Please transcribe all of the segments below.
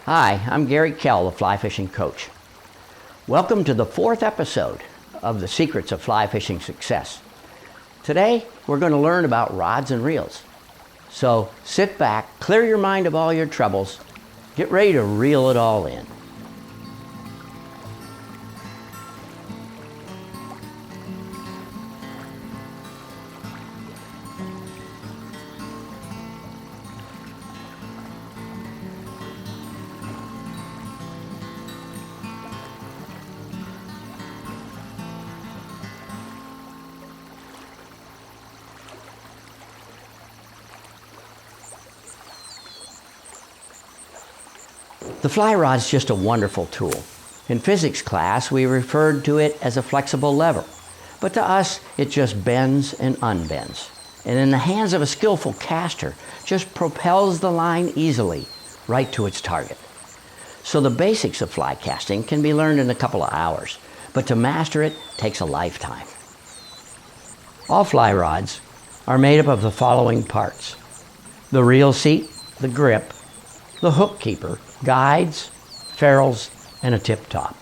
Hi, I'm Gary Kell, the fly fishing coach. Welcome to the 4th episode of the Secrets of Fly Fishing Success. Today, we're going to learn about rods and reels. So sit back, clear your mind of all your troubles, get ready to reel it all in. The fly rod is just a wonderful tool. In physics class, we referred to it as a flexible lever, but to us, it just bends and unbends. And in the hands of a skillful caster, just propels the line easily right to its target. So the basics of fly casting can be learned in a couple of hours, but to master it takes a lifetime. All fly rods are made up of the following parts: the reel seat, the grip, the hook keeper, guides, ferrules, and a tip top.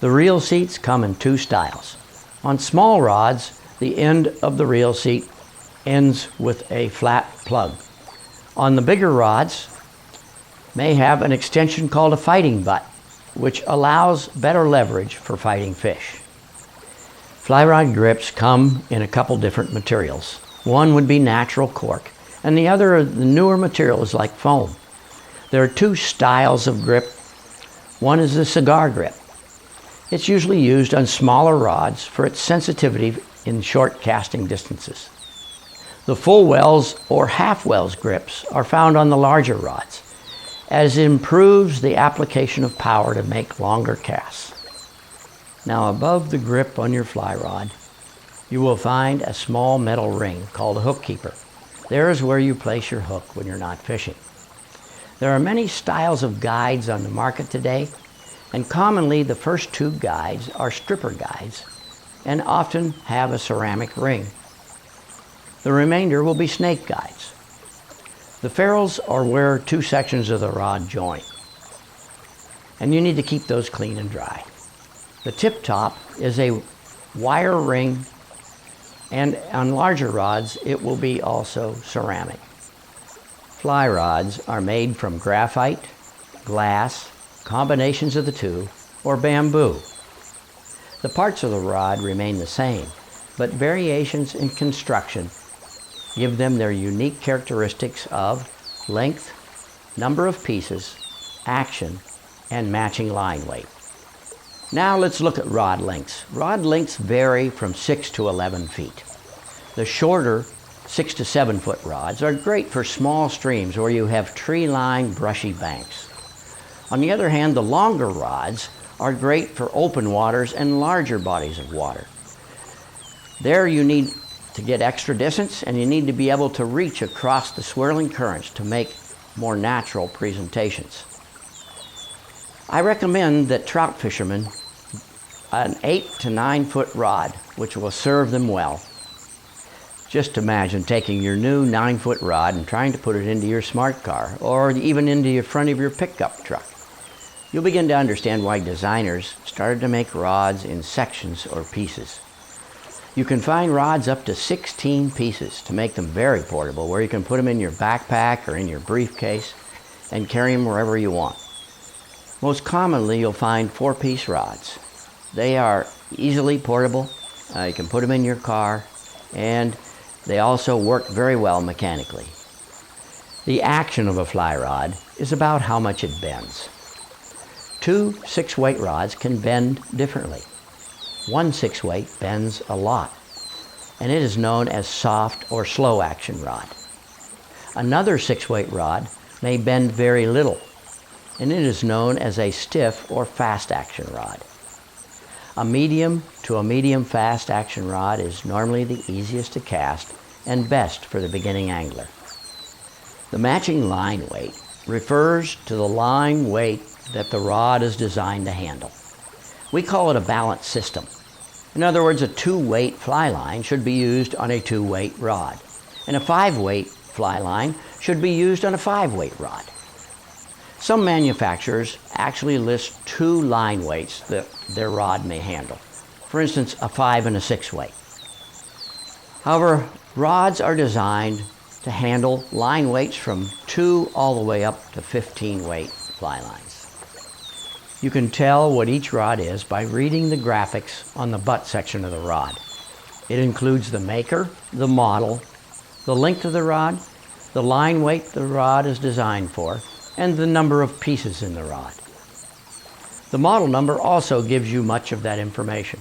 The reel seats come in 2 styles. On small rods, the end of the reel seat ends with a flat plug. On the bigger rods, may have an extension called a fighting butt, which allows better leverage for fighting fish. Fly rod grips come in a couple different materials. One would be natural cork, and the other are the newer materials like foam. There are 2 styles of grip. One is the cigar grip. It's usually used on smaller rods for its sensitivity in short casting distances. The full wells or half wells grips are found on the larger rods, as it improves the application of power to make longer casts. Now, above the grip on your fly rod, you will find a small metal ring called a hook keeper. There is where you place your hook when you're not fishing. There are many styles of guides on the market today, and commonly the first 2 guides are stripper guides and often have a ceramic ring. The remainder will be snake guides. The ferrules are where 2 sections of the rod join, and you need to keep those clean and dry. The tip top is a wire ring, and on larger rods it will be also ceramic. Fly rods are made from graphite, glass, combinations of the 2, or bamboo. The parts of the rod remain the same, but variations in construction give them their unique characteristics of length, number of pieces, action, and matching line weight. Now let's look at rod lengths. Rod lengths vary from 6 to 11 feet. The shorter 6 to 7 foot rods are great for small streams where you have tree-lined brushy banks. On the other hand, the longer rods are great for open waters and larger bodies of water. There you need to get extra distance, and you need to be able to reach across the swirling currents to make more natural presentations. I recommend that trout fishermen an 8 to 9 foot rod, which will serve them well. Just imagine taking your new 9-foot rod and trying to put it into your smart car or even into the front of your pickup truck. You'll begin to understand why designers started to make rods in sections or pieces. You can find rods up to 16 pieces to make them very portable, where you can put them in your backpack or in your briefcase and carry them wherever you want. Most commonly, you'll find 4-piece rods. They are easily portable. You can put them in your car, and they also work very well mechanically. The action of a fly rod is about how much it bends. 2 6-weight rods can bend differently. 1 6-weight bends a lot, and it is known as soft or slow action rod. Another 6-weight rod may bend very little, and it is known as a stiff or fast action rod. A medium to a medium fast action rod is normally the easiest to cast and best for the beginning angler. The matching line weight refers to the line weight that the rod is designed to handle. We call it a balance system. In other words, a 2-weight fly line should be used on a 2-weight rod, and a 5-weight fly line should be used on a 5-weight rod. Some manufacturers actually list 2 line weights that their rod may handle. For instance, a 5 and a 6 weight. However, rods are designed to handle line weights from 2 all the way up to 15 weight fly lines. You can tell what each rod is by reading the graphics on the butt section of the rod. It includes the maker, the model, the length of the rod, the line weight the rod is designed for, and the number of pieces in the rod. The model number also gives you much of that information.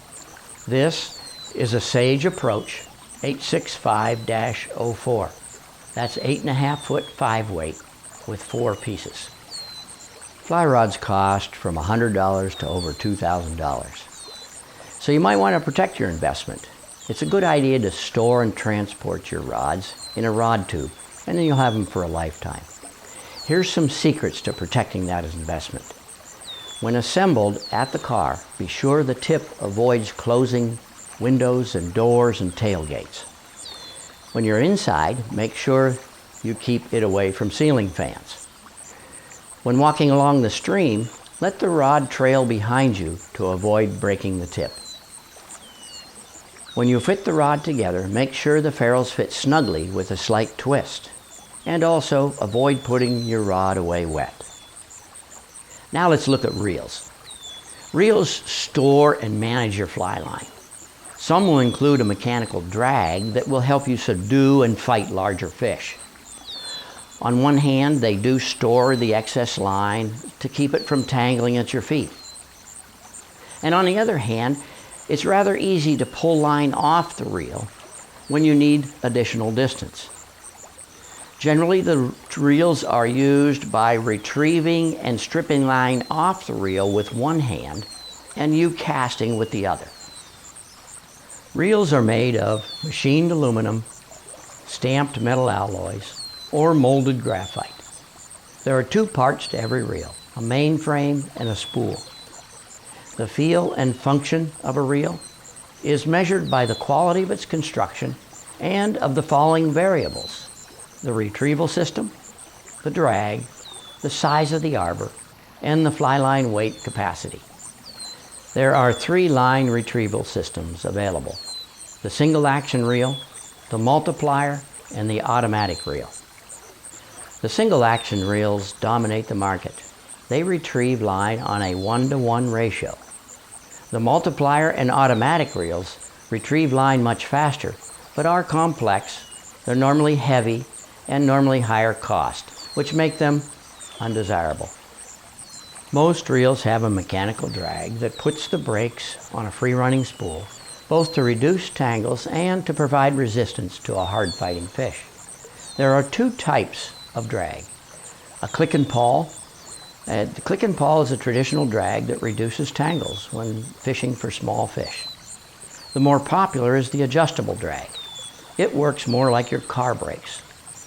This is a Sage Approach 865-04. That's 8.5 foot 5 weight with 4 pieces. Fly rods cost from $100 to over $2,000. So you might want to protect your investment. It's a good idea to store and transport your rods in a rod tube, and then you'll have them for a lifetime. Here's some secrets to protecting that investment. When assembled at the car, be sure the tip avoids closing windows and doors and tailgates. When you're inside, make sure you keep it away from ceiling fans. When walking along the stream, let the rod trail behind you to avoid breaking the tip. When you fit the rod together, make sure the ferrules fit snugly with a slight twist. And also avoid putting your rod away wet. Now let's look at reels. Reels store and manage your fly line. Some will include a mechanical drag that will help you subdue and fight larger fish. On one hand, they do store the excess line to keep it from tangling at your feet. And on the other hand, it's rather easy to pull line off the reel when you need additional distance. Generally, the reels are used by retrieving and stripping line off the reel with one hand and you casting with the other. Reels are made of machined aluminum, stamped metal alloys, or molded graphite. There are 2 parts to every reel, a main frame and a spool. The feel and function of a reel is measured by the quality of its construction and of the following variables: the retrieval system, the drag, the size of the arbor, and the fly line weight capacity. There are 3 line retrieval systems available: the single action reel, the multiplier, and the automatic reel. The single action reels dominate the market. They retrieve line on a 1-to-1 ratio. The multiplier and automatic reels retrieve line much faster, but are complex. They're normally heavy and normally higher cost, which make them undesirable. Most reels have a mechanical drag that puts the brakes on a free-running spool, both to reduce tangles and to provide resistance to a hard-fighting fish. There are 2 types of drag: a click and pawl. The click and pawl is a traditional drag that reduces tangles when fishing for small fish. The more popular is the adjustable drag. It works more like your car brakes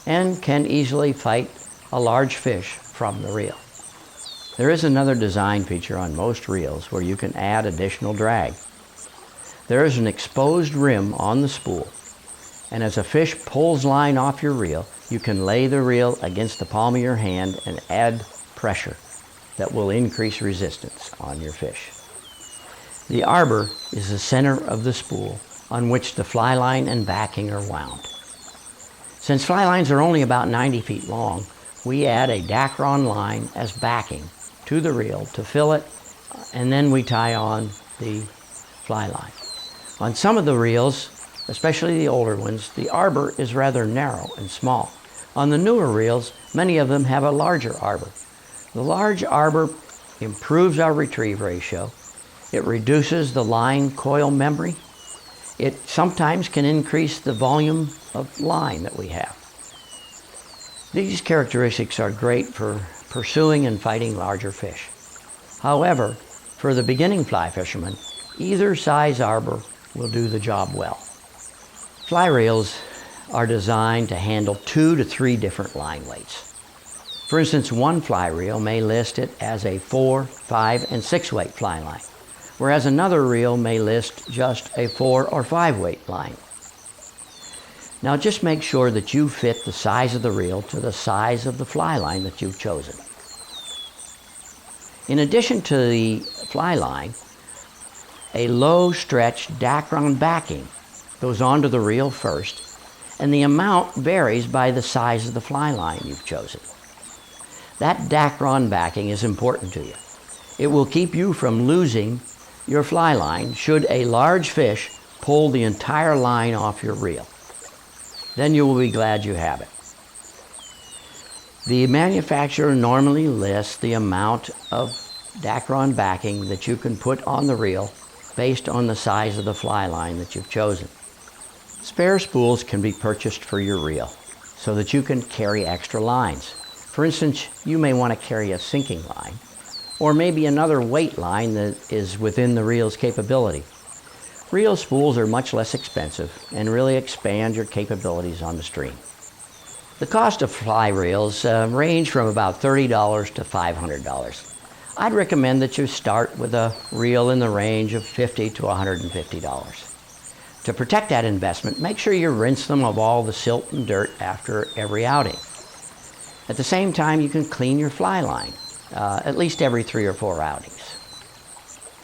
and can easily fight a large fish from the reel. There is another design feature on most reels where you can add additional drag. There is an exposed rim on the spool, and as a fish pulls line off your reel, you can lay the reel against the palm of your hand and add pressure that will increase resistance on your fish. The arbor is the center of the spool on which the fly line and backing are wound. Since fly lines are only about 90 feet long, we add a Dacron line as backing to the reel to fill it, and then we tie on the fly line. On some of the reels, especially the older ones, the arbor is rather narrow and small. On the newer reels, many of them have a larger arbor. The large arbor improves our retrieve ratio. It reduces the line coil memory. It sometimes can increase the volume of line that we have. These characteristics are great for pursuing and fighting larger fish. However, for the beginning fly fisherman, either size arbor will do the job well. Fly reels are designed to handle 2 to 3 different line weights. For instance, one fly reel may list it as a 4, 5, and 6 weight fly line, whereas another reel may list just a 4 or 5 weight line. Now just make sure that you fit the size of the reel to the size of the fly line that you've chosen. In addition to the fly line, a low stretch dacron backing goes onto the reel first, and the amount varies by the size of the fly line you've chosen. That dacron backing is important to you. It will keep you from losing your fly line should a large fish pull the entire line off your reel. Then you will be glad you have it. The manufacturer normally lists the amount of dacron backing that you can put on the reel based on the size of the fly line that you've chosen. Spare spools can be purchased for your reel so that you can carry extra lines. For instance, you may want to carry a sinking line, or maybe another weight line that is within the reel's capability. Reel spools are much less expensive and really expand your capabilities on the stream. The cost of fly reels range from about $30 to $500. I'd recommend that you start with a reel in the range of $50 to $150. To protect that investment, make sure you rinse them of all the silt and dirt after every outing. At the same time, you can clean your fly line at least every 3 or 4 outings.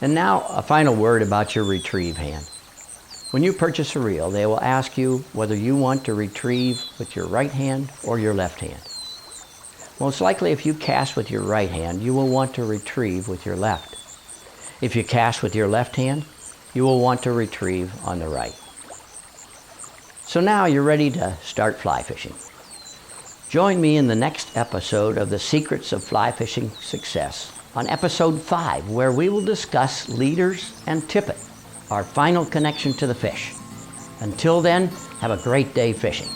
And now, a final word about your retrieve hand. When you purchase a reel, they will ask you whether you want to retrieve with your right hand or your left hand. Most likely, if you cast with your right hand, you will want to retrieve with your left. If you cast with your left hand, you will want to retrieve on the right. So now you're ready to start fly fishing. Join me in the next episode of The Secrets of Fly Fishing Success on episode 5, where we will discuss leaders and tippet, our final connection to the fish. Until then, have a great day fishing.